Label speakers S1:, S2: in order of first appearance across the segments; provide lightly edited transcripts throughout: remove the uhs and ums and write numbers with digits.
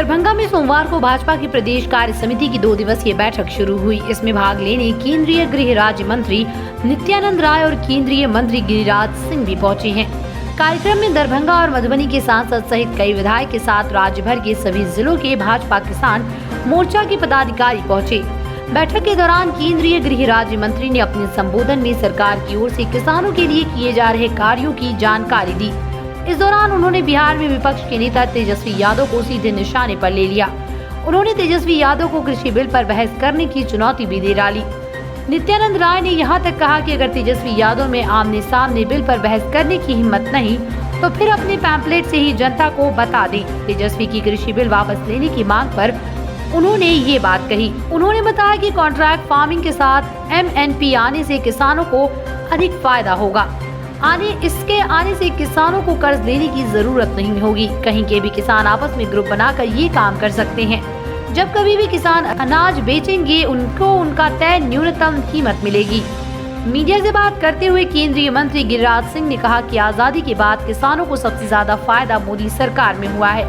S1: दरभंगा में सोमवार को भाजपा की प्रदेश कार्य समिति की 2 दिवसीय बैठक शुरू हुई। इसमें भाग लेने केंद्रीय गृह राज्य मंत्री नित्यानंद राय और केंद्रीय मंत्री गिरिराज सिंह भी पहुंचे हैं। कार्यक्रम में दरभंगा और मधुबनी के सांसद सहित कई विधायक के साथ राज्य भर के सभी जिलों के भाजपा किसान मोर्चा के पदाधिकारी पहुंचे। बैठक के दौरान केंद्रीय गृह राज्य मंत्री ने अपने संबोधन में सरकार की ओर से किसानों के लिए किए जा रहे कार्यों की जानकारी दी। इस दौरान उन्होंने बिहार में विपक्ष के नेता तेजस्वी यादव को सीधे निशाने पर ले लिया। उन्होंने तेजस्वी यादव को कृषि बिल पर बहस करने की चुनौती भी दे डाली। नित्यानंद राय ने यहां तक कहा कि अगर तेजस्वी यादव में आमने सामने बिल पर बहस करने की हिम्मत नहीं तो फिर अपने पैम्पलेट से ही जनता को बता दे। तेजस्वी की कृषि बिल वापस लेने की मांग पर उन्होंने ये बात कही। उन्होंने बताया कि कॉन्ट्रैक्ट फार्मिंग के साथ MNP आने से किसानों को अधिक फायदा होगा। इसके आने से किसानों को कर्ज लेने की जरूरत नहीं होगी। कहीं के भी किसान आपस में ग्रुप बनाकर ये काम कर सकते हैं। जब कभी भी किसान अनाज बेचेंगे उनको उनका तय न्यूनतम कीमत मिलेगी। मीडिया से बात करते हुए केंद्रीय मंत्री गिरिराज सिंह ने कहा कि आजादी के बाद किसानों को सबसे ज्यादा फायदा मोदी सरकार में हुआ है।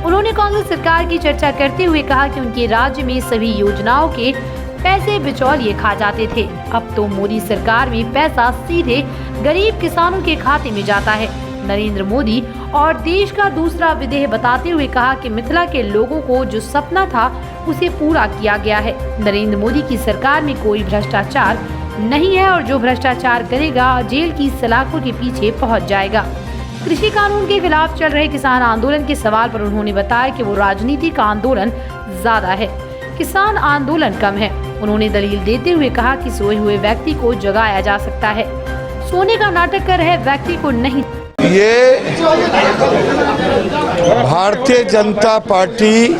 S1: उन्होंने कांग्रेस सरकार की चर्चा करते हुए कहा कि उनके राज्य में सभी योजनाओं के पैसे बिचौलिए खा जाते थे। अब तो मोदी सरकार में पैसा सीधे गरीब किसानों के खाते में जाता है। नरेंद्र मोदी और देश का दूसरा विदेह बताते हुए कहा कि मिथिला के लोगों को जो सपना था उसे पूरा किया गया है। नरेंद्र मोदी की सरकार में कोई भ्रष्टाचार नहीं है और जो भ्रष्टाचार करेगा जेल की सलाखों के पीछे पहुंच जाएगा। कृषि कानून के खिलाफ चल रहे किसान आंदोलन के सवाल पर उन्होंने बताया कि वो राजनीति का आंदोलन ज्यादा है, किसान आंदोलन कम है। उन्होंने दलील देते हुए कहा कि सोए हुए व्यक्ति को जगाया जा सकता है, सोने का नाटक कर रहे व्यक्ति को नहीं।
S2: ये भारतीय जनता पार्टी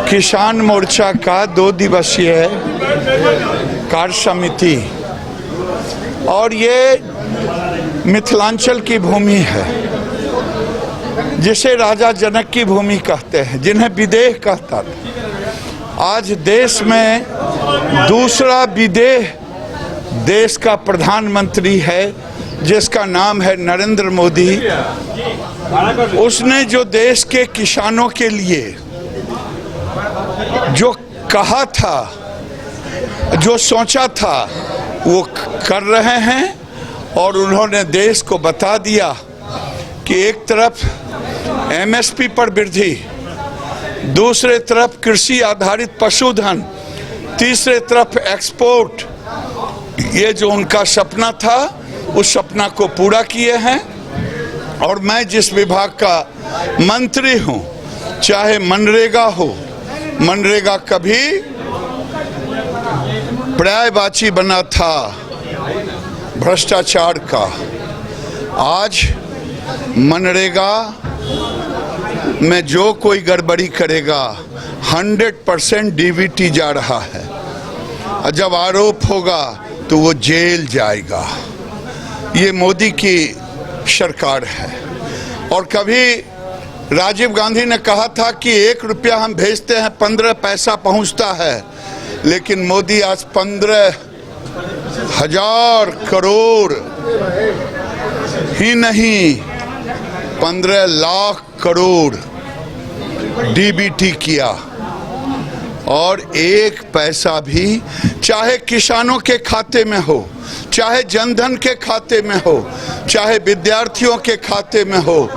S2: किसान मोर्चा का 2 दिवसीय कार्य समिति और ये मिथिलांचल की भूमि है जिसे राजा जनक की भूमि कहते हैं, जिन्हें विदेह कहता था। आज देश में दूसरा विदेह देश का प्रधानमंत्री है जिसका नाम है नरेंद्र मोदी। उसने जो देश के किसानों के लिए जो कहा था, जो सोचा था, वो कर रहे हैं और उन्होंने देश को बता दिया कि एक तरफ MSP पर वृद्धि, दूसरे तरफ कृषि आधारित पशुधन, तीसरे तरफ एक्सपोर्ट। ये जो उनका सपना था उस सपना को पूरा किए हैं। और मैं जिस विभाग का मंत्री हूं, चाहे मनरेगा हो, मनरेगा कभी पर्यायवाची बना था भ्रष्टाचार का। आज मनरेगा में जो कोई गड़बड़ी करेगा 100% DBT जा रहा है और जब आरोप होगा तो वो जेल जाएगा। ये मोदी की सरकार है। और कभी राजीव गांधी ने कहा था कि 1 रुपया हम भेजते हैं 15 पैसा पहुंचता है, लेकिन मोदी आज 15,000 करोड़ ही नहीं 15 लाख करोड़ DBT किया। और 1 पैसा भी, चाहे किसानों के खाते में हो, चाहे जनधन के खाते में हो, चाहे विद्यार्थियों के खाते में हो,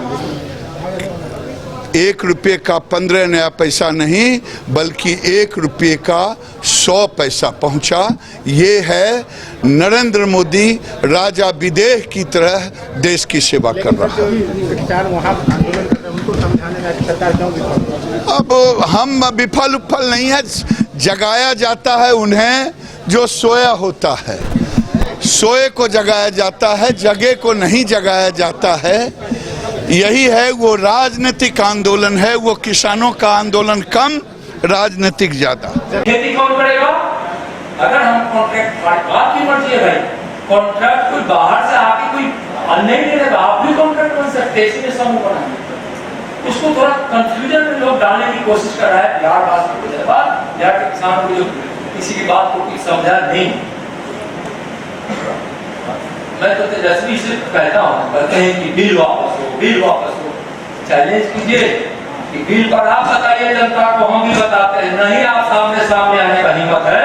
S2: 1 रुपये का 15 नया पैसा नहीं बल्कि 1 रुपये का 100 पैसा पहुंचा। ये है नरेंद्र मोदी राजा विदेह की तरह देश की सेवा कर रहा है। अब हम विफल उफल नहीं है, जगाया जाता है उन्हें जो सोया होता है। सोए को जगाया जाता है, जगे को नहीं जगाया जाता है। यही है वो राजनीतिक आंदोलन है, वो किसानों का आंदोलन कम, राजनीतिक ज्यादा।
S3: खेती कौन करेगा? अगर हम कॉन्ट्रैक्ट, आपकी मर्जी है भाई, कॉन्ट्रैक्ट कोई बाहर से आके कोई अन्य नहीं देगा, आप भी कॉन्ट्रैक्ट बन सकते हैं, इसलिए समूह बना। उसको थोड़ा कंफ्यूजन में लोग डालने की कोशिश कर रहा है। बिहार बिहार के किसानों को जो किसी की बात को समझा नहीं। मैं तो तेजस्वी से कहता हूँ, कहते हैं कि बिल वापस हो, बिल वापस हो। चैलेंज कीजिए, कि बिल पर आप बताइए जनता को, हम भी बताते हैं। नहीं आप सामने आने का हिम्मत है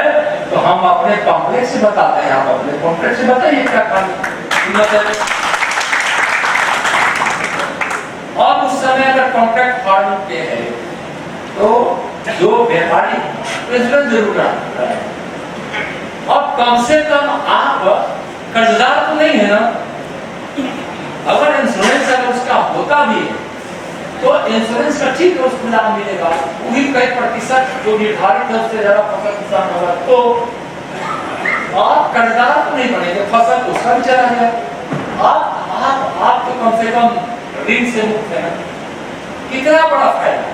S3: तो हम अपने पम्पलेट से बताते हैं, आप अपने पम्पलेट से बताइए क्या हिम्मत है। और उस समय अगर कॉन्ट्रैक्ट फार्मिंग के है तो जो व्यापारी इंश्योरेंस जरूर रखता है, और कम से कम आप कर्जदार तो नहीं है ना। अगर इंश्योरेंस अगर उसका होता भी है तो इंश्योरेंस का ठीक है, उसको लाभ मिलेगा, वही कई प्रतिशत जो निर्धारित है उससे ज्यादा फसल नुकसान होगा तो आप कर्जदार तो नहीं बनेंगे, फसल तो उसका भी चला गया। आप तो कम से कम ऋण से मुक्त है ना, कितना बड़ा फायदा।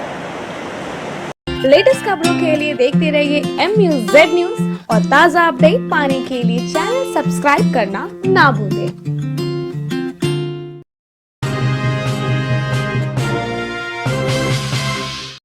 S4: लेटेस्ट खबरों के लिए देखते रहिए MUZ न्यूज और ताज़ा अपडेट पाने के लिए चैनल सब्सक्राइब करना ना भूलें।